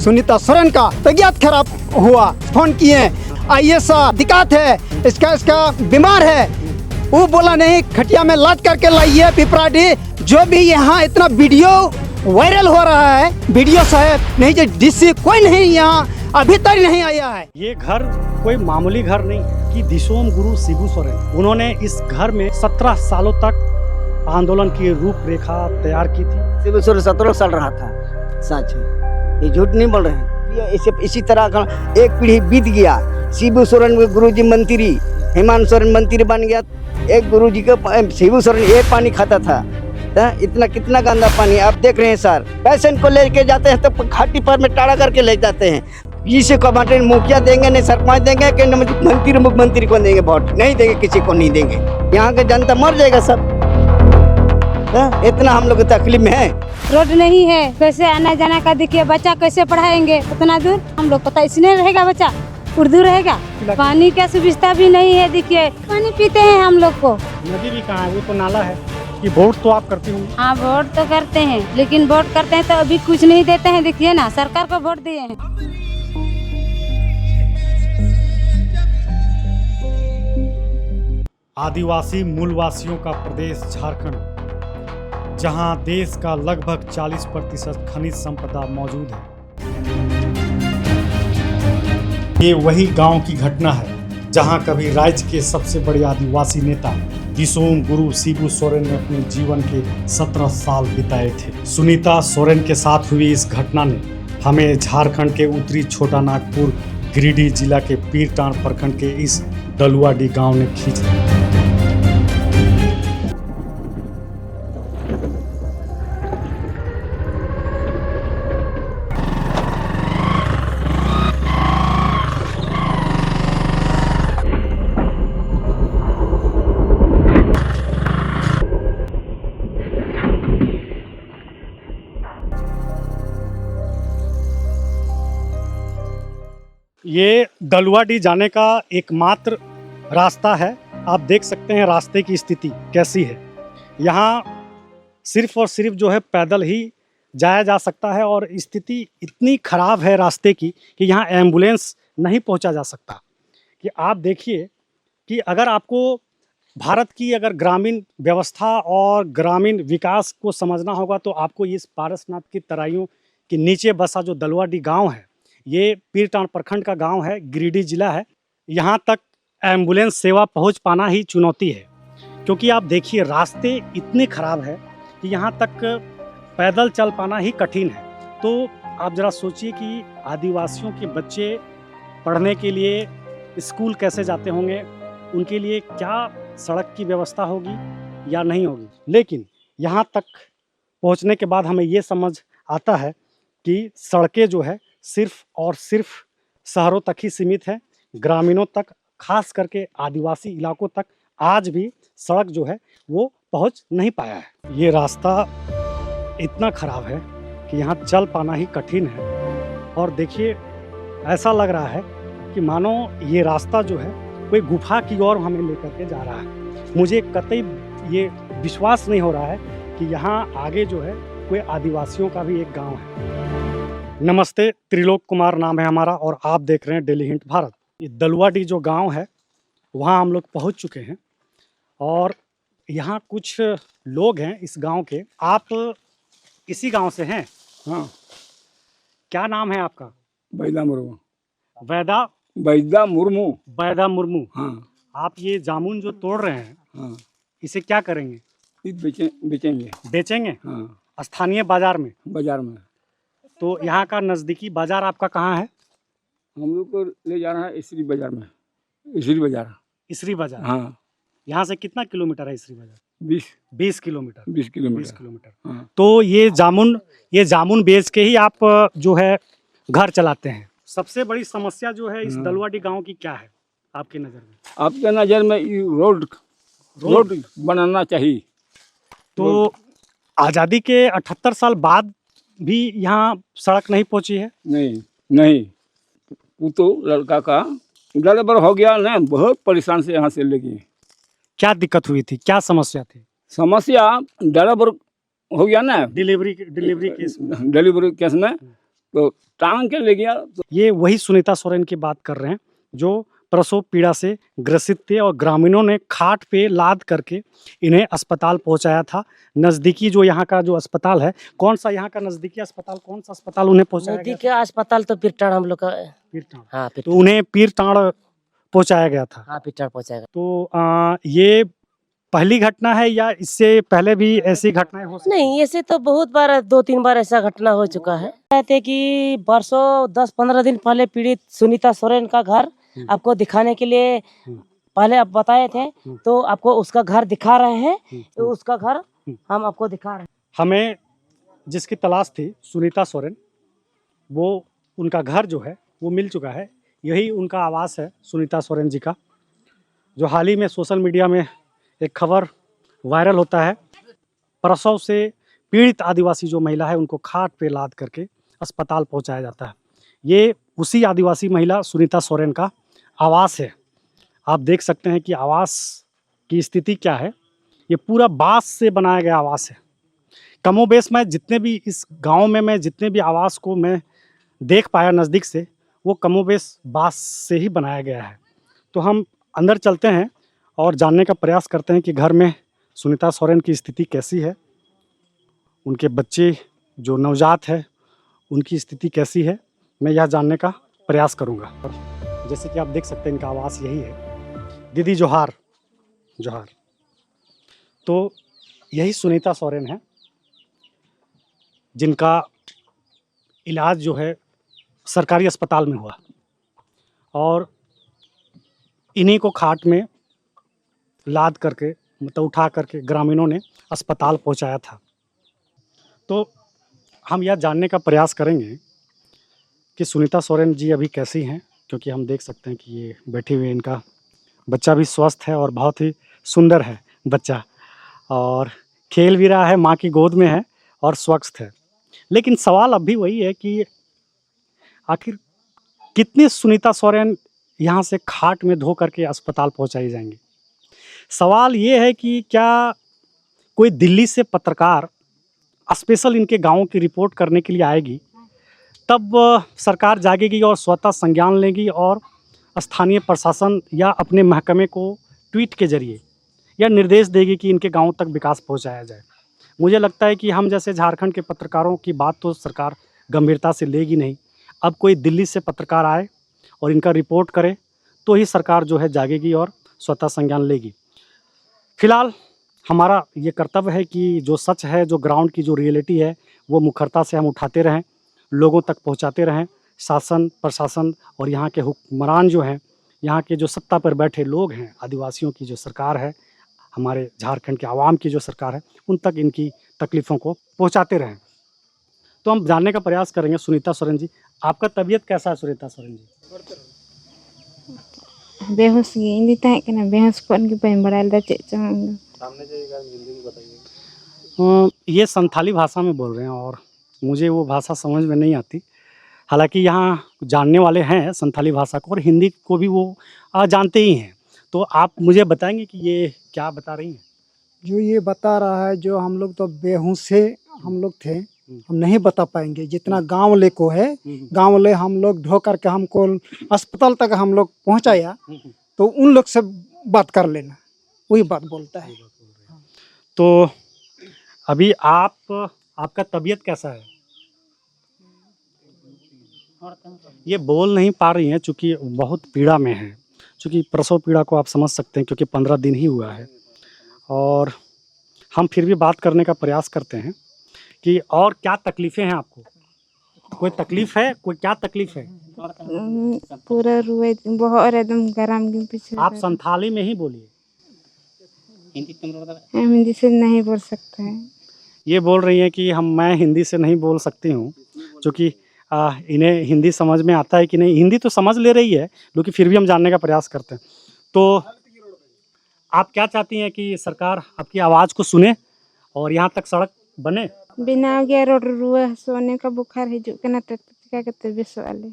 सुनीता सोरेन का तबीयत खराब हुआ, फोन किए आइए सर दिक्कत है, इसका बीमार है। वो बोला नहीं, खटिया में लाद करके लाइए पिपराडी। जो भी यहाँ इतना वीडियो वायरल हो रहा है, वीडियो साहब नहीं जो डीसी कोई नहीं यहाँ अभी तक नहीं आया है। ये घर कोई मामूली घर नहीं कि दिसोम गुरु शिबू सोरेन, उन्होंने इस घर में 17 सालों तक आंदोलन की रूपरेखा तैयार की थी। शिबू सोरेन 17 साल रहा था, सच है, ये झूठ नहीं बोल रहे हैं। इसी तरह का एक पीढ़ी बीत गया। शिबू सोरेन गुरुजी मंत्री, हेमंत सोरेन मंत्री बन गया। एक गुरुजी का शिबू सोरेन एक पानी खाता था, इतना कितना गंदा पानी आप देख रहे हैं सर। पेशेंट को लेके जाते हैं तो घाटी पर में टाड़ा करके ले जाते हैं। इसे कमाटे मुखिया देंगे नहीं सरपंच देंगे कि मंत्री मुख्यमंत्री को देंगे, वोट नहीं देंगे, किसी को नहीं देंगे। यहाँ के जनता मर जाएगा सब। इतना हम लोग तकलीफ में है। रोड नहीं है, कैसे आना जाना का देखिए, बच्चा कैसे पढ़ाएंगे उतना दूर। हम लोग पता इसने रहेगा, बच्चा उर्दू रहेगा। पानी का सुविधा भी नहीं है, देखिए पानी पीते हैं हम लोग को। नदी भी कहाँ है, वो तो नाला है। कि वोट तो आप करती होंगी? हाँ वोट तो करते हैं, लेकिन वोट करते हैं तो अभी कुछ नहीं देते हैं। देखिए ना, सरकार को वोट दिए हैं। आदिवासी मूलवासियों का प्रदेश झारखंड, जहां देश का लगभग 40% खनिज संपदा मौजूद है। ये वही गांव की घटना है जहां कभी राज्य के सबसे बड़े आदिवासी नेता दिसोम गुरु शिबू सोरेन ने अपने जीवन के 17 साल बिताए थे। सुनीता सोरेन के साथ हुई इस घटना ने हमें झारखंड के उत्तरी छोटा नागपुर गिरिडीह जिला के पीरटांड प्रखंड के इस डलुआडी गांव ने खींच लिया। ये डलुआडी जाने का एकमात्र रास्ता है। आप देख सकते हैं रास्ते की स्थिति कैसी है। यहाँ सिर्फ और सिर्फ जो है पैदल ही जाया जा सकता है और स्थिति इतनी ख़राब है रास्ते की कि यहाँ एम्बुलेंस नहीं पहुँचा जा सकता। कि आप देखिए कि अगर आपको भारत की अगर ग्रामीण व्यवस्था और ग्रामीण विकास को समझना होगा तो आपको इस पारसनाथ की तराइयों के नीचे बसा जो डलुआडी गाँव है, ये पीरटांड प्रखंड का गांव है, गिरिडीह जिला है। यहाँ तक एम्बुलेंस सेवा पहुँच पाना ही चुनौती है, क्योंकि आप देखिए रास्ते इतने ख़राब है कि यहाँ तक पैदल चल पाना ही कठिन है। तो आप ज़रा सोचिए कि आदिवासियों के बच्चे पढ़ने के लिए स्कूल कैसे जाते होंगे, उनके लिए क्या सड़क की व्यवस्था होगी या नहीं होगी। लेकिन यहाँ तक पहुँचने के बाद हमें ये समझ आता है कि सड़कें जो है सिर्फ और सिर्फ शहरों तक ही सीमित है। ग्रामीणों तक, खास करके आदिवासी इलाकों तक आज भी सड़क जो है वो पहुंच नहीं पाया है। ये रास्ता इतना ख़राब है कि यहाँ चल पाना ही कठिन है। और देखिए ऐसा लग रहा है कि मानो ये रास्ता जो है कोई गुफा की ओर हमें लेकर के जा रहा है। मुझे कतई ये विश्वास नहीं हो रहा है कि यहाँ आगे जो है कोई आदिवासियों का भी एक गाँव है। नमस्ते, त्रिलोक कुमार नाम है हमारा और आप देख रहे हैं डेली हिंट भारत। ये डलुआडी जो गांव है वहां हम लोग पहुंच चुके हैं और यहाँ कुछ लोग हैं इस गांव के। आप इसी गांव से हैं? हाँ। क्या नाम है आपका? बैदा मुर्मू। बैदा मुर्मू। हाँ। आप ये जामुन जो तोड़ रहे हैं, हाँ। इसे क्या करेंगे? बेचेंगे? हाँ। स्थानीय बाजार में? बाजार में। तो यहाँ का नज़दीकी बाजार आपका कहाँ है? हम लोग को ले जा रहा है इसरी बाजार में। इसरी बाजार। हाँ। यहाँ से कितना किलोमीटर है इसरी बाजार? 20 किलोमीटर। 20 किलोमीटर। हाँ। तो ये जामुन बेच के ही आप जो है घर चलाते हैं। सबसे बड़ी समस्या जो है इस डलुआडी गांव की क्या है आपकी नज़र में? आपके नज़र में रोड बनाना चाहिए। तो आज़ादी के 78 साल बाद भी यहाँ सड़क नहीं पहुँची है? नहीं। वो तो लड़का का ड्राइवर हो गया ना, बहुत परेशान से यहाँ से लेके। क्या दिक्कत हुई थी, क्या समस्या थी? समस्या ड्राइवर हो गया ना, डिलीवरी केस में तो टांग के ले गया। तो ये वही सुनीता सोरेन की बात कर रहे हैं जो प्रसव पीड़ा से ग्रसित थे और ग्रामीणों ने खाट पे लाद करके इन्हें अस्पताल पहुंचाया था। नज़दीकी जो यहाँ का जो अस्पताल है, कौन सा यहाँ का नज़दीकी अस्पताल, कौन सा अस्पताल उन्हें पहुंचाया गया नजदीक के अस्पताल तो पीरटाड़ हम लोग का। पीरटाड़। हाँ तो उन्हें पीरटाड़ पहुंचाया गया था। हाँ पीरटाड़ पहुंचाएगा। तो ये पहली घटना है या इससे पहले भी ऐसी घटनाएं हो सकती हैं? नहीं, ऐसे तो बहुत बार 2-3 बार ऐसा घटना हो चुका है। कहते कि बरसों 10-15 दिन पहले पीड़ित सुनीता सोरेन का घर आपको दिखाने के लिए पहले आप बताए थे, तो आपको उसका घर दिखा रहे हैं। तो उसका घर हम आपको दिखा रहे हैं। हमें जिसकी तलाश थी सुनीता सोरेन, वो उनका घर जो है वो मिल चुका है। यही उनका आवास है सुनीता सोरेन जी का, जो हाल ही में सोशल मीडिया में एक खबर वायरल होता है। प्रसव से पीड़ित आदिवासी जो महिला है उनको खाट पे लाद करके अस्पताल पहुंचाया जाता है। ये उसी आदिवासी महिला सुनीता सोरेन का आवास है। आप देख सकते हैं कि आवास की स्थिति क्या है। ये पूरा बांस से बनाया गया आवास है। कमोबेश मैं जितने भी इस गांव में मैं जितने भी आवास को मैं देख पाया नज़दीक से, वो कमोबेश बांस से ही बनाया गया है। तो हम अंदर चलते हैं और जानने का प्रयास करते हैं कि घर में सुनीता सोरेन की स्थिति कैसी है, उनके बच्चे जो नवजात है उनकी स्थिति कैसी है। मैं यह जानने का प्रयास करूंगा। जैसे कि आप देख सकते हैं इनका आवास यही है। दीदी जोहार। जोहार। तो यही सुनीता सोरेन है जिनका इलाज जो है सरकारी अस्पताल में हुआ और इन्हीं को खाट में लाद करके मतलब उठा करके ग्रामीणों ने अस्पताल पहुंचाया था। तो हम यह जानने का प्रयास करेंगे कि सुनीता सोरेन जी अभी कैसी हैं, क्योंकि हम देख सकते हैं कि ये बैठे हुए, इनका बच्चा भी स्वस्थ है और बहुत ही सुंदर है बच्चा, और खेल भी रहा है, माँ की गोद में है और स्वस्थ है। लेकिन सवाल अब भी वही है कि आखिर कितनी सुनीता सोरेन यहाँ से खाट में धो करके अस्पताल पहुँचाई जाएंगी। सवाल ये है कि क्या कोई दिल्ली से पत्रकार स्पेशल इनके गाँव की रिपोर्ट करने के लिए आएगी, तब सरकार जागेगी और स्वतः संज्ञान लेगी और स्थानीय प्रशासन या अपने महकमे को ट्वीट के जरिए या निर्देश देगी कि इनके गाँव तक विकास पहुँचाया जाए। मुझे लगता है कि हम जैसे झारखंड के पत्रकारों की बात तो सरकार गंभीरता से लेगी नहीं। अब कोई दिल्ली से पत्रकार आए और इनका रिपोर्ट करे तो ही सरकार जो है जागेगी और स्वतः संज्ञान लेगी। फिलहाल हमारा ये कर्तव्य है कि जो सच है, जो ग्राउंड की जो रियलिटी है, वो मुखरता से हम उठाते रहें, लोगों तक पहुंचाते रहें। शासन, प्रशासन और यहाँ के हुक्मरान जो हैं, यहाँ के जो सत्ता पर बैठे लोग हैं, आदिवासियों की जो सरकार है, हमारे झारखंड के आवाम की जो सरकार है, उन तक इनकी तकलीफ़ों को पहुँचाते रहें। तो हम जानने का प्रयास करेंगे। सुनीता सोरेन जी, आपका तबीयत कैसा है सुनीता सोरेन जी? बेहोश गी तहन कना बेहोश कोन की बन बड़ाल दा चे चंग सामने जाइएगा, हिंदी में बताइए। ये संथाली भाषा में बोल रहे हैं और मुझे वो भाषा समझ में नहीं आती। हालांकि यहाँ जानने वाले हैं संथाली भाषा को और हिंदी को भी वो जानते ही हैं। तो आप मुझे बताएंगे कि ये क्या बता रही हैं? जो ये बता रहा है, जो हम लोग तो बेहोश से हम लोग थे, हम नहीं बता पाएंगे। जितना गांव वाले को है, गांव वाले हम लोग ढो करके हमको अस्पताल तक हम लोग पहुंचाया, तो उन लोग से बात कर लेना, वही बात बोलता है। तो अभी आपका तबीयत कैसा है? ये बोल नहीं पा रही हैं चूँकि बहुत पीड़ा में है। चूँकि प्रसव पीड़ा को आप समझ सकते हैं, क्योंकि 15 दिन ही हुआ है। और हम फिर भी बात करने का प्रयास करते हैं कि और क्या तकलीफ़ें हैं आपको? कोई तकलीफ़ है? कोई क्या तकलीफ़ है? पूरा रुए बहुत एकदम गरम के पीछे। आप संथाली में ही बोलिए। हम हिंदी से नहीं बोल सकते हैं। ये बोल रही हैं कि मैं हिंदी से नहीं बोल सकती हूँ, क्योंकि इन्हें हिंदी समझ में आता है कि नहीं। हिंदी तो समझ ले रही है, लेकिन फिर भी हम जानने का प्रयास करते हैं। तो आप क्या चाहती हैं कि सरकार आपकी आवाज़ को सुने और यहाँ तक सड़क बने? बिना गया रोड रुए सोने का बुखार हिजू कना तक क्या कहते बेस वाले।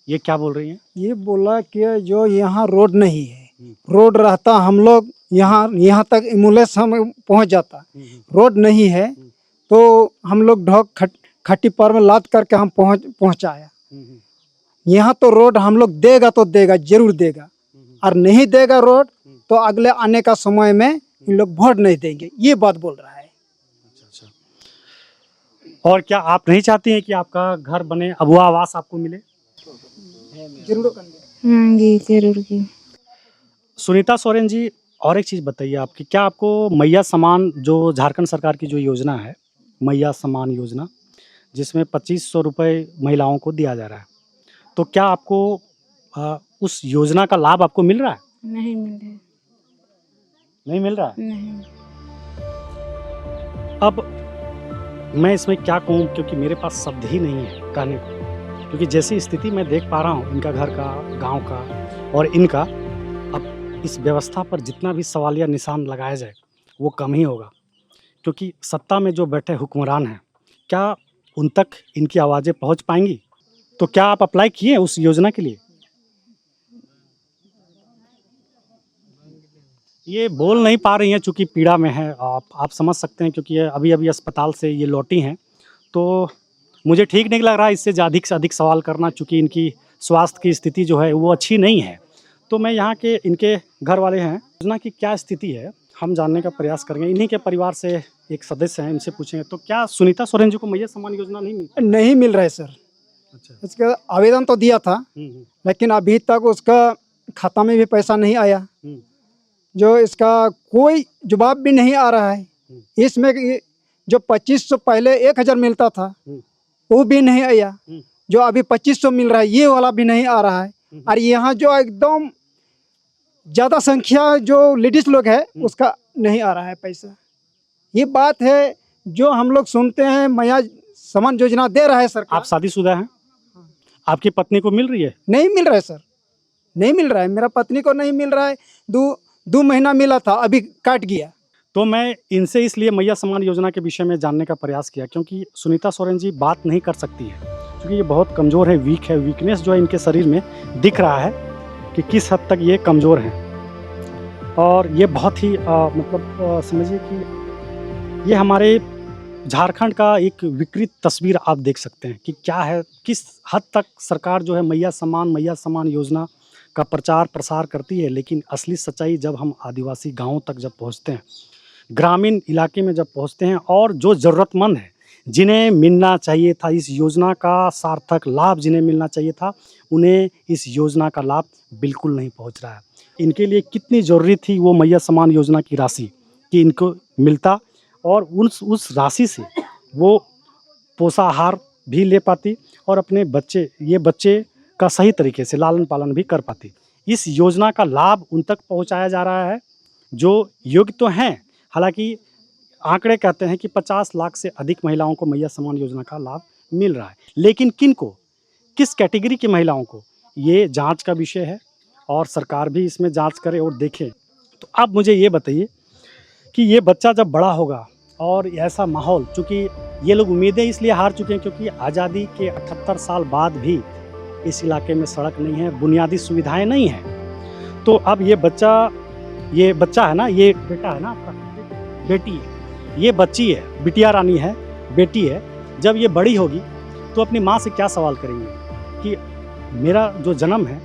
ये क्या बोल रही हैं? ये बोला कि जो यहाँ रोड नहीं है, रोड रहता हम लोग यहाँ तक एम्बुलेंस हम पहुँच जाता। रोड नहीं है तो हम लोग खट्टी पर में लाद करके हम पहुंचाया। यहाँ तो रोड हम लोग देगा तो देगा, जरूर देगा, और नहीं देगा रोड तो अगले आने का समय में इन लोग वोट नहीं देंगे, ये बात बोल रहा है। और क्या आप नहीं चाहती हैं कि आपका घर बने, अब वो आवास आपको मिले? जरूर करेंगे। जी जरूर की। सुनीता सोरेन जी, और एक चीज़ बताइए आपकी, क्या आपको मैया समान जो झारखंड सरकार की जो योजना है, मैया समान योजना, जिसमें 2500 रुपये महिलाओं को दिया जा रहा है, तो क्या आपको उस योजना का लाभ आपको मिल रहा है? नहीं मिल रहा है। नहीं मिल रहा है? नहीं। अब मैं इसमें क्या कहूँ, क्योंकि मेरे पास शब्द ही नहीं है कहने को, क्योंकि जैसी स्थिति मैं देख पा रहा हूँ इनका घर का, गांव का और इनका, अब इस व्यवस्था पर जितना भी सवालिया निशान लगाया जाए वो कम ही होगा, क्योंकि सत्ता में जो बैठे हुक्मरान हैं, क्या उन तक इनकी आवाज़ें पहुँच पाएंगी? तो क्या आप अप्लाई किए उस योजना के लिए? ये बोल नहीं पा रही हैं चूँकि पीड़ा में है, आप समझ सकते हैं, क्योंकि ये अभी अभी अस्पताल से ये लौटी हैं, तो मुझे ठीक नहीं लग रहा है इससे अधिक से अधिक सवाल करना, चूँकि इनकी स्वास्थ्य की स्थिति जो है वो अच्छी नहीं है। तो मैं यहाँ के इनके घर वाले हैं, योजना की क्या स्थिति है हम जानने का प्रयास करेंगे। इन्हीं के परिवार से एक सदस्य हैं, इनसे पूछेंगे। तो क्या सुनीता सोरेन जी को मैया सम्मान योजना नहीं मिली? नहीं मिल रहा है सर। अच्छा। इसका आवेदन तो दिया था, लेकिन अभी तक उसका खाता में भी पैसा नहीं आया, जो इसका कोई जवाब भी नहीं आ रहा है। इसमें जो 2500 पहले 1000 मिलता था वो भी नहीं आया, जो अभी 2500 मिल रहा है ये वाला भी नहीं आ रहा है। और यहाँ जो एकदम ज़्यादा संख्या जो लेडीज लोग है उसका नहीं आ रहा है पैसा। ये बात है जो हम लोग सुनते हैं, मैया समान योजना दे रहा है सरकार। आप शादीशुदा हैं? आपकी पत्नी को मिल रही है? नहीं मिल रहा है सर, नहीं मिल रहा है। मेरा पत्नी को नहीं मिल रहा है। दो महीना मिला था, अभी काट गया। तो मैं इनसे इसलिए मैया सम्मान योजना के विषय में जानने का प्रयास किया, क्योंकि सुनीता सोरेन जी बात नहीं कर सकती है, क्योंकि ये बहुत कमज़ोर है, वीक है। वीकनेस जो है इनके शरीर में दिख रहा है कि किस हद तक ये कमज़ोर हैं। और ये बहुत ही समझिए कि ये हमारे झारखंड का एक विकृत तस्वीर आप देख सकते हैं कि क्या है, किस हद तक सरकार जो है मैया समान योजना का प्रचार प्रसार करती है, लेकिन असली सच्चाई जब हम आदिवासी गांवों तक जब पहुंचते हैं, ग्रामीण इलाके में जब पहुंचते हैं, और जो ज़रूरतमंद है, जिन्हें मिलना चाहिए था इस योजना का सार्थक लाभ, जिन्हें मिलना चाहिए था, उन्हें इस योजना का लाभ बिल्कुल नहीं पहुंच रहा है। इनके लिए कितनी ज़रूरी थी वो मैया समान योजना की राशि कि इनको मिलता, और उस राशि से वो पोषाहार भी ले पाती और अपने बच्चे का सही तरीके से लालन पालन भी कर पाती। इस योजना का लाभ उन तक पहुंचाया जा रहा है जो योग्य तो हैं। हालांकि आंकड़े कहते हैं कि 50 लाख से अधिक महिलाओं को मैया सम्मान योजना का लाभ मिल रहा है, लेकिन किस कैटेगरी की महिलाओं को, ये जांच का विषय है और सरकार भी इसमें जांच करे और देखे। तो अब मुझे ये बताइए कि ये बच्चा जब बड़ा होगा और ऐसा माहौल, चूँकि ये लोग उम्मीदें इसलिए हार चुके हैं क्योंकि आज़ादी के 78 साल बाद भी इस इलाके में सड़क नहीं है, बुनियादी सुविधाएं नहीं हैं। तो अब ये बच्चा है ना, ये बेटा है ना आपका, बेटी है, ये बच्ची है, बिटिया रानी है, बेटी है, जब ये बड़ी होगी तो अपनी माँ से क्या सवाल करेंगे कि मेरा जो जन्म है,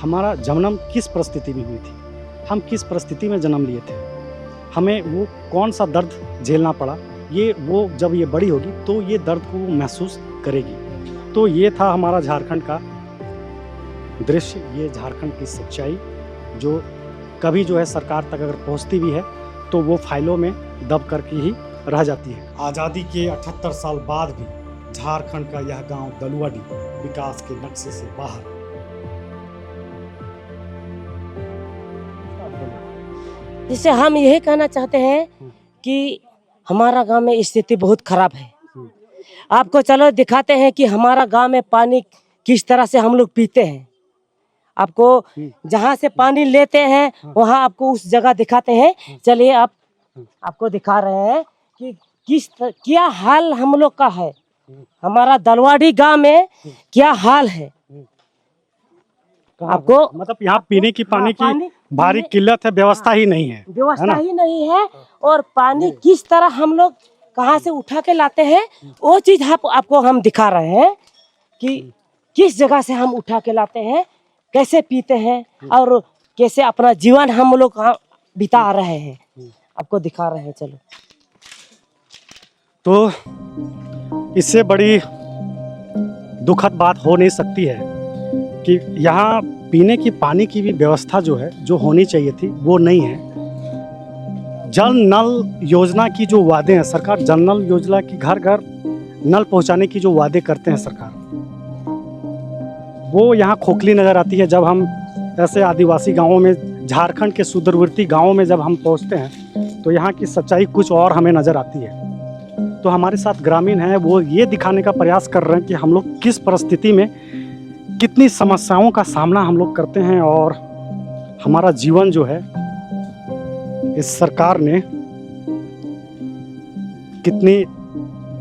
हमारा जन्म किस परिस्थिति में हुई थी, हम किस परिस्थिति में जन्म लिए थे, हमें वो कौन सा दर्द झेलना पड़ा। वो जब ये बड़ी होगी तो ये दर्द को महसूस करेगी। तो ये था हमारा झारखंड का दृश्य, ये झारखंड की सच्चाई, जो कभी जो है सरकार तक अगर पहुंचती भी है तो वो फाइलों में दब करके ही रह जाती है। आज़ादी के 78 साल बाद भी झारखंड का यह गांव दलुआडी विकास के नक्शे से बाहर। जिससे हम यही कहना चाहते हैं कि हमारा गांव में स्थिति बहुत खराब है। आपको चलो दिखाते हैं कि हमारा गांव में पानी किस तरह से हम लोग पीते हैं। आपको जहां से पानी लेते हैं वहां आपको उस जगह दिखाते हैं। चलिए आपको दिखा रहे हैं कि क्या हाल हम लोग का है, हमारा दलवाड़ी गांव में क्या हाल है। आपको मतलब यहाँ पीने की पानी की भारी किल्लत है, व्यवस्था ही नहीं है, व्यवस्था ही नहीं है। और पानी किस तरह हम लोग कहाँ से उठा के लाते हैं, वो चीज आपको हम दिखा रहे हैं कि किस जगह से हम उठा के लाते हैं, कैसे पीते हैं और कैसे अपना जीवन हम लोग बिता रहे हैं, आपको दिखा रहे हैं। चलो, तो इससे बड़ी दुखद बात हो नहीं सकती है कि यहाँ पीने की पानी की भी व्यवस्था जो है, जो होनी चाहिए थी, वो नहीं है। जल नल योजना की जो वादे हैं, सरकार जल नल योजना की घर घर नल पहुंचाने की जो वादे करते हैं सरकार, वो यहाँ खोखली नज़र आती है। जब हम ऐसे आदिवासी गांवों में, झारखंड के सुदूरवर्ती गांवों में जब हम पहुंचते हैं तो यहाँ की सच्चाई कुछ और हमें नज़र आती है। तो हमारे साथ ग्रामीण हैं, वो ये दिखाने का प्रयास कर रहे हैं कि हम लोग किस परिस्थिति में, कितनी समस्याओं का सामना हम लोग करते हैं और हमारा जीवन जो है इस सरकार ने कितनी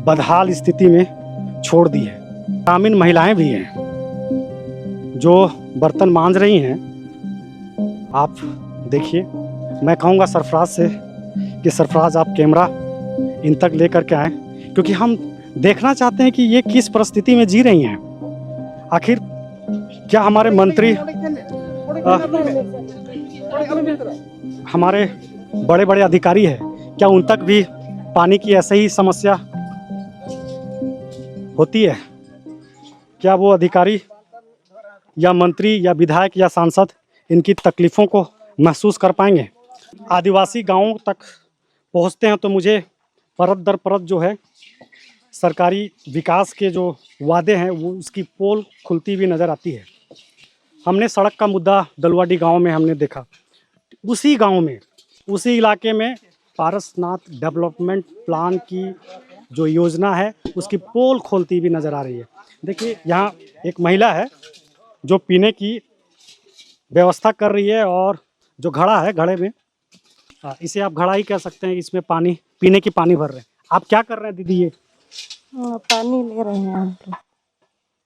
बदहाल स्थिति में छोड़ दी है। ग्रामीण महिलाएं भी हैं जो बर्तन मांज रही हैं। आप देखिए, मैं कहूँगा सरफराज से कि सरफराज आप कैमरा इन तक लेकर के आए, क्योंकि हम देखना चाहते हैं कि ये किस परिस्थिति में जी रही हैं। आखिर क्या हमारे मंत्री, हमारे बड़े बड़े अधिकारी हैं, क्या उन तक भी पानी की ऐसे ही समस्या होती है? क्या वो अधिकारी या मंत्री या विधायक या सांसद इनकी तकलीफ़ों को महसूस कर पाएंगे? आदिवासी गांवों तक पहुंचते हैं तो मुझे परत दर परत जो है सरकारी विकास के जो वादे हैं वो उसकी पोल खुलती हुई नज़र आती है। हमने सड़क का मुद्दा दलवाडी गांव में हमने देखा, उसी गांव में, उसी इलाके में पारसनाथ डेवलपमेंट प्लान की जो योजना है उसकी पोल खोलती हुई नज़र आ रही है। देखिए, यहाँ एक महिला है जो पीने की व्यवस्था कर रही है और जो घड़ा है, घड़े में, इसे आप घड़ा ही कह सकते हैं, इसमें पानी, पीने की पानी भर रहे हैं। आप क्या कर रहे हैं दीदी? ये पानी ले रहे हैं हम तो।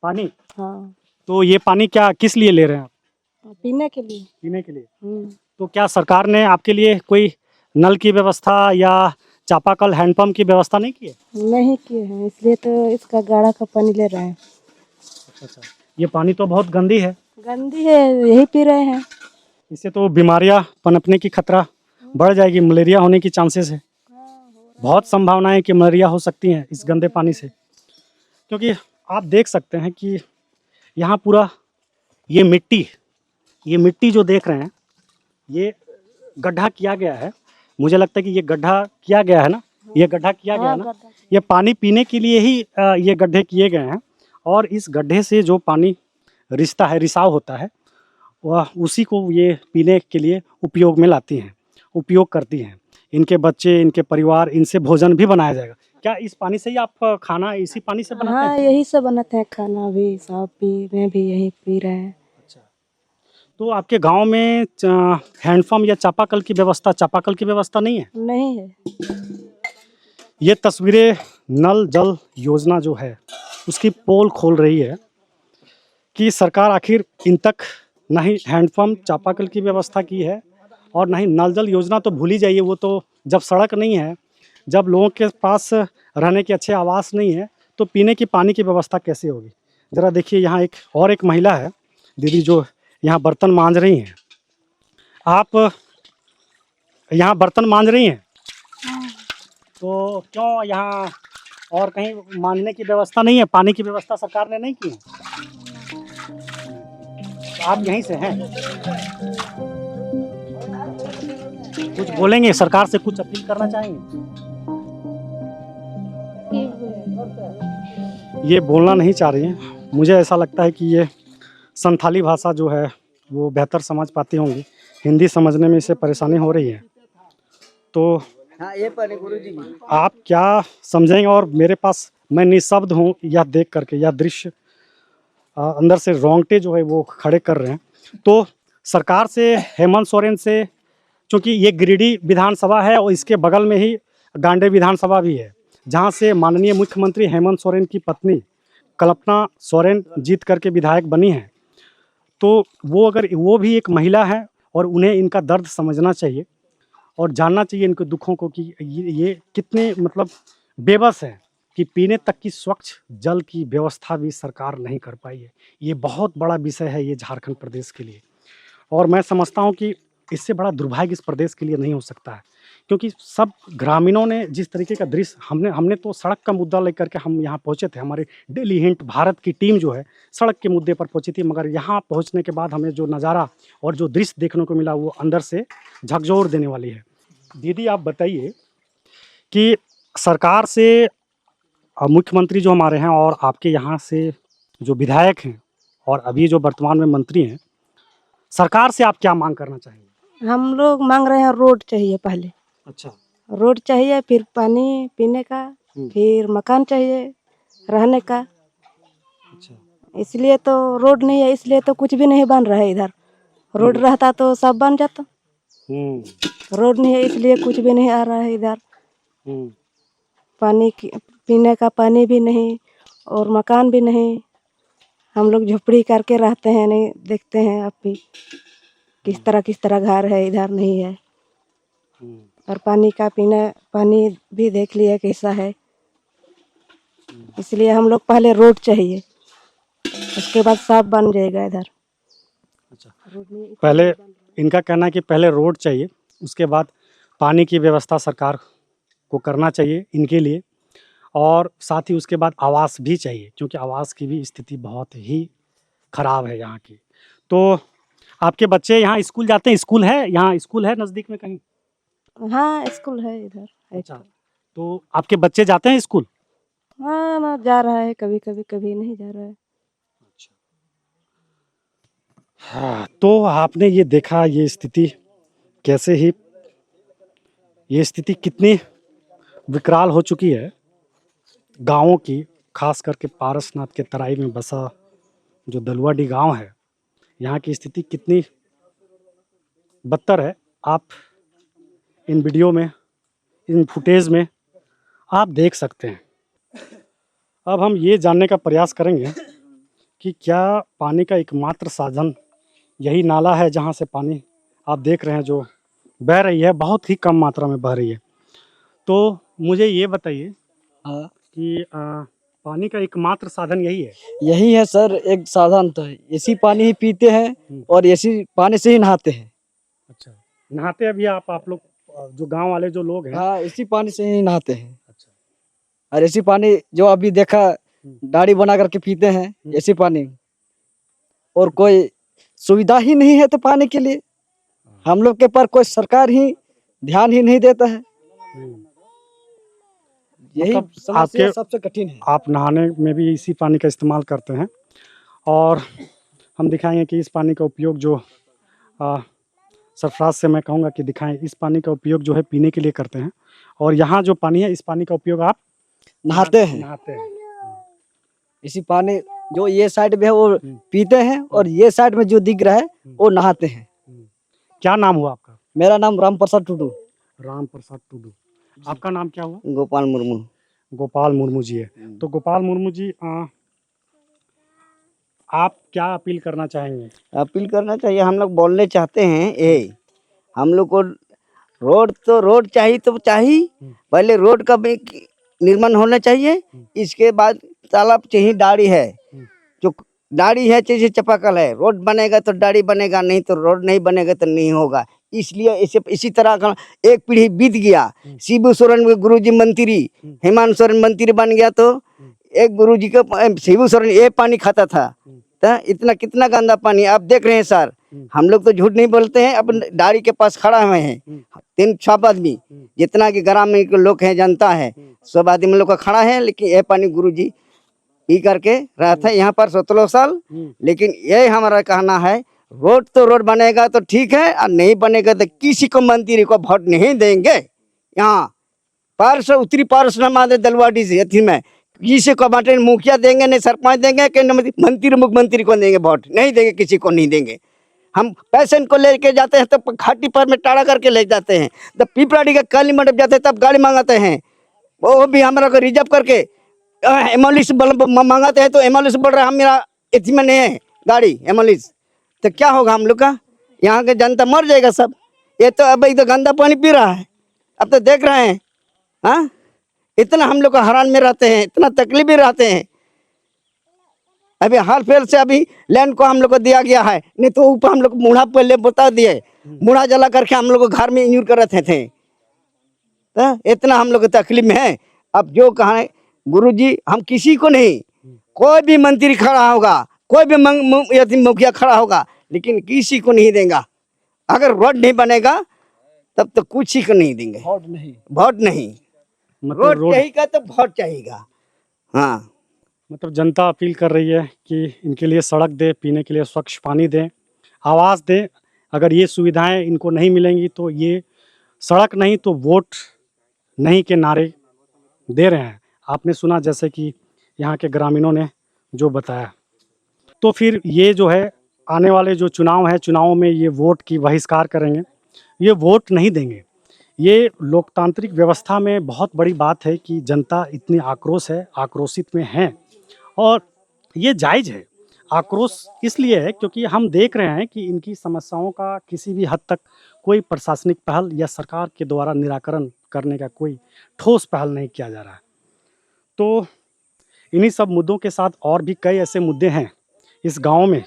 पानी? हाँ, तो ये पानी क्या, किस लिए ले रहे हैं आप? पीने के लिए। पीने के लिए। तो क्या सरकार ने आपके लिए कोई नल की व्यवस्था या चापाकल, हैंडपंप की व्यवस्था नहीं की है? नहीं किए हैं, इसलिए तो इसका गाढ़ा का पानी ले रहे हैं। अच्छा, ये पानी तो बहुत गंदी है। गंदी है, यही पी रहे हैं। इससे तो बीमारियां पनपने की खतरा बढ़ जाएगी, मलेरिया होने की चांसेस है। बहुत संभावना है कि मलेरिया हो सकती है इस गंदे पानी से, क्योंकि आप देख सकते हैं कि यहाँ पूरा ये मिट्टी जो देख रहे हैं, ये गड्ढा किया गया है। मुझे लगता है कि ये गड्ढा किया गया है ना, ये गड्ढा किया गया है ना, ये पानी पीने के लिए ही ये गड्ढे किए गए हैं। और इस गड्ढे से जो पानी रिश्ता है, रिसाव होता है, वह उसी को ये पीने के लिए उपयोग में लाती हैं, उपयोग करती हैं। इनके बच्चे, इनके परिवार, इनसे भोजन भी बनाया जाएगा। क्या इस पानी से ही आप खाना इसी पानी से बनाते हैं? हाँ, यही सब बनाते हैं, खाना भी, सब पीने भी यही पी रहे हैं। अच्छा, तो आपके गांव में हैंडपंप या चापाकल की व्यवस्था नहीं है? नहीं है। ये तस्वीरें नल जल योजना जो है उसकी पोल खोल रही है कि सरकार आखिर इन तक ना ही हैंडपंप, चापाकल की व्यवस्था की है और ना ही नल जल योजना तो भूल ही जाइए। वो तो जब सड़क नहीं है, जब लोगों के पास रहने के अच्छे आवास नहीं है, तो पीने की पानी की व्यवस्था कैसे होगी? ज़रा देखिए, यहाँ एक महिला है दीदी जो यहाँ बर्तन मांज रही हैं। आप यहाँ बर्तन मांज रही हैं, तो क्यों यहाँ और कहीं मांजने की व्यवस्था नहीं है? पानी की व्यवस्था सरकार ने नहीं की है? तो आप यहीं से हैं? कुछ बोलेंगे सरकार से, कुछ अपील करना चाहेंगे? ये बोलना नहीं चाह रही हैं। मुझे ऐसा लगता है कि ये संथाली भाषा जो है वो बेहतर समझ पाती होंगी, हिंदी समझने में इसे परेशानी हो रही है। तो हाँ, ये पर गुरुजी आप क्या समझेंगे? और मेरे पास, मैं निशब्द हूँ यह देख करके, यह दृश्य अंदर से रोंगटे जो है वो खड़े कर रहे हैं। तो सरकार से, हेमंत सोरेन से, क्योंकि ये गिरिडीह विधानसभा है और इसके बगल में ही गांडे विधानसभा भी है, जहाँ से माननीय मुख्यमंत्री हेमंत सोरेन की पत्नी कल्पना सोरेन जीत करके विधायक बनी है। तो वो भी एक महिला है और उन्हें इनका दर्द समझना चाहिए और जानना चाहिए इनके दुखों को कि ये कितने मतलब बेबस है कि पीने तक की स्वच्छ जल की व्यवस्था भी सरकार नहीं कर पाई है। ये बहुत बड़ा विषय है ये झारखंड प्रदेश के लिए, और मैं समझता हूँ कि इससे बड़ा दुर्भाग्य इस प्रदेश के लिए नहीं हो सकता है, क्योंकि सब ग्रामीणों ने जिस तरीके का दृश्य हमने तो सड़क का मुद्दा लेकर के हम यहाँ पहुँचे थे। हमारे डेली हिंट भारत की टीम जो है सड़क के मुद्दे पर पहुँची थी, मगर यहाँ पहुँचने के बाद हमें जो नज़ारा और जो दृश्य देखने को मिला वो अंदर से झकझोर देने वाली है। दीदी आप बताइए कि सरकार से मुख्यमंत्री जो हमारे हैं और आपके यहाँ से जो विधायक हैं और अभी जो वर्तमान में मंत्री हैं, सरकार से आप क्या मांग करना चाहेंगे? हम लोग मांग रहे हैं रोड चाहिए पहले, अच्छा। रोड चाहिए, फिर पानी पीने का, फिर मकान चाहिए रहने का। अच्छा। इसलिए तो रोड नहीं है, इसलिए तो कुछ भी नहीं बन रहा है इधर। रोड रहता तो सब बन जाता। रोड नहीं है इसलिए कुछ भी नहीं आ रहा है इधर। पानी की पीने का पानी भी नहीं और मकान भी नहीं। हम लोग झोपड़ी करके रहते हैं, नहीं देखते हैं अब भी किस तरह घर है, इधर नहीं है। और पानी का पीना पानी भी देख लिया कैसा है। इसलिए हम लोग पहले रोड चाहिए, उसके बाद सब बन जाएगा इधर। अच्छा, पहले इनका कहना है कि पहले रोड चाहिए, उसके बाद पानी की व्यवस्था सरकार को करना चाहिए इनके लिए, और साथ ही उसके बाद आवास भी चाहिए, क्योंकि आवास की भी स्थिति बहुत ही ख़राब है यहाँ की। तो आपके बच्चे यहाँ स्कूल जाते हैं? स्कूल है यहाँ, स्कूल है नज़दीक में कहीं? हाँ स्कूल है इधर। अच्छा, तो आपके बच्चे जाते हैं स्कूल? हाँ ना जा रहा है, कभी कभी कभी नहीं जा रहा है। हाँ, तो आपने ये देखा ये स्थिति कैसे ही, ये स्थिति कितनी विकराल हो चुकी है गाँवों की, खास करके पारसनाथ के तराई में बसा जो दलुआडी गांव है, यहाँ की स्थिति कितनी बदतर है। आप इन वीडियो में, इन फुटेज में आप देख सकते हैं। अब हम ये जानने का प्रयास करेंगे कि क्या पानी का एकमात्र साधन यही नाला है जहाँ से पानी आप देख रहे हैं जो बह रही है, बहुत ही कम मात्रा में बह रही है। तो मुझे ये बताइए कि पानी का एकमात्र साधन यही है? यही है सर, एक साधन तो है। इसी पानी ही पीते हैं और इसी पानी से ही नहाते हैं। अच्छा, नहाते अभी आप लोग जो गांव वाले जो लोग हैं? हाँ, इसी पानी से ही नहाते हैं। अच्छा। और इसी पानी जो अभी देखा दाढ़ी बना करके पीते हैं, इसी पानी। और कोई सुविधा ही नहीं है तो पानी के लिए हम लोग के पर कोई सरकार ही ध्यान ही नहीं देता है। यही मतलब समस्या सबसे कठिन है। आप नहाने में भी इसी पानी का इस्तेमाल करते हैं, और हम दिखाएंगे कि इस पानी का उपयोग जो सरफराज से मैं कहूँगा कि दिखाएं, इस पानी का उपयोग जो है पीने के लिए करते हैं, और यहाँ जो पानी है इस पानी का उपयोग आप नहाते हैं। इसी पानी जो ये साइड में है वो पीते हैं और ये साइड में जो दिख रहा है वो नहाते हैं। क्या नाम हुआ आपका? मेरा नाम राम प्रसाद टुडू। राम प्रसाद टुडू। आपका नाम क्या हुआ? गोपाल मुर्मू। गोपाल मुर्मू जी है। तो गोपाल मुर्मू जी, आप क्या अपील करना चाहेंगे? अपील करना चाहिए, हम लोग बोलने चाहते हैं ये, हम लोग को रोड चाहिए तो चाहिए, पहले रोड का भी निर्माण होना चाहिए। इसके बाद तालाब चाहिए, डाड़ी है जो डाड़ी है चाहिए, चापाकल है, रोड बनेगा तो डाड़ी बनेगा, नहीं तो रोड नहीं बनेगा तो नहीं होगा। इसलिए इसी तरह का एक पीढ़ी बीत गया। शिबू सोरेन गुरुजी मंत्री, हेमंत सोरेन मंत्री बन गया, तो एक गुरुजी का शिबू सोरेन ये पानी खाता था। तो इतना कितना गंदा पानी आप देख रहे हैं सर। हम लोग तो झूठ नहीं बोलते हैं, अब डाड़ी के पास खड़ा हुए हैं 3-6 आदमी, जितना कि ग्रामीण के लोग हैं, जनता है, सब आदमी लोग का खड़ा है। लेकिन ये पानी गुरुजी पी करके रहा था यहाँ पर 17 साल। लेकिन ये हमारा कहना है, रोड तो रोड बनेगा तो ठीक है, और नहीं बनेगा तो किसी को मंत्री को वोट नहीं देंगे। यहाँ पार्स उत्तरी पार्स न मारे दलवाडी से अथी में किसी को बांटे, मुखिया देंगे नहीं सरपंच देंगे कि मंत्री मुख्यमंत्री को देंगे, वोट नहीं देंगे, किसी को नहीं देंगे। हम पेशेंट को लेके जाते हैं तो घाटी पर में टाड़ा करके ले जाते हैं, जब पीपराड़ी का काली मंडप जाते हैं तब गाड़ी मंगाते हैं, वो भी हमारा को रिजर्व करके एम्बुलेंस मंगाते हैं। तो एम्बुलेंस बोल रहा है हम मेरा इतनी में नहीं है गाड़ी एम्बुलेंस, तो क्या होगा हम लोग का? यहाँ के जनता मर जाएगा सब। ये तो अब तो गंदा पानी पी रहा है, अब तो देख रहे हैं। हाँ, इतना हम लोग हैरान में रहते हैं, इतना तकलीफ में रहते हैं। अभी हाल फिर से अभी लैंड को हम लोग को दिया गया है, नहीं तो ऊपर हम लोग मूढ़ा पहले बता दिए, मूढ़ा जला करके हम लोग घर में यूज कर रहे थे। तो इतना हम लोग तकलीफ में है। अब जो कहा गुरुजी, हम किसी को नहीं, कोई भी मंत्री खड़ा होगा, कोई भी मुखिया खड़ा होगा, लेकिन किसी को नहीं देगा। अगर रोड नहीं बनेगा तब तो कुछ ही को नहीं देंगे। वोट नहीं मतलब रोड चाहिएगा तो वोट चाहिएगा। हाँ, मतलब जनता अपील कर रही है कि इनके लिए सड़क दे, पीने के लिए स्वच्छ पानी दें, आवास दें। अगर ये सुविधाएं इनको नहीं मिलेंगी तो ये सड़क नहीं तो वोट नहीं के नारे दे रहे हैं। आपने सुना जैसे कि यहाँ के ग्रामीणों ने जो बताया। तो फिर ये जो है आने वाले जो चुनाव है, चुनावों में ये वोट की बहिष्कार करेंगे, ये वोट नहीं देंगे। ये लोकतांत्रिक व्यवस्था में बहुत बड़ी बात है कि जनता इतनी आक्रोशित में है, और ये जायज़ है। आक्रोश इसलिए है क्योंकि हम देख रहे हैं कि इनकी समस्याओं का किसी भी हद तक कोई प्रशासनिक पहल या सरकार के द्वारा निराकरण करने का कोई ठोस पहल नहीं किया जा रहा है। तो इन्हीं सब मुद्दों के साथ और भी कई ऐसे मुद्दे हैं इस गांव में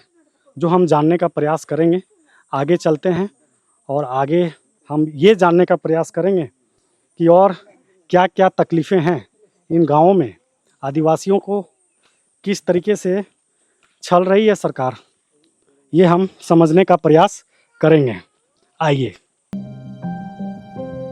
जो हम जानने का प्रयास करेंगे। आगे चलते हैं और आगे हम ये जानने का प्रयास करेंगे कि और क्या क्या तकलीफ़ें हैं इन गांवों में, आदिवासियों को किस तरीके से छल रही है सरकार, ये हम समझने का प्रयास करेंगे। आइए।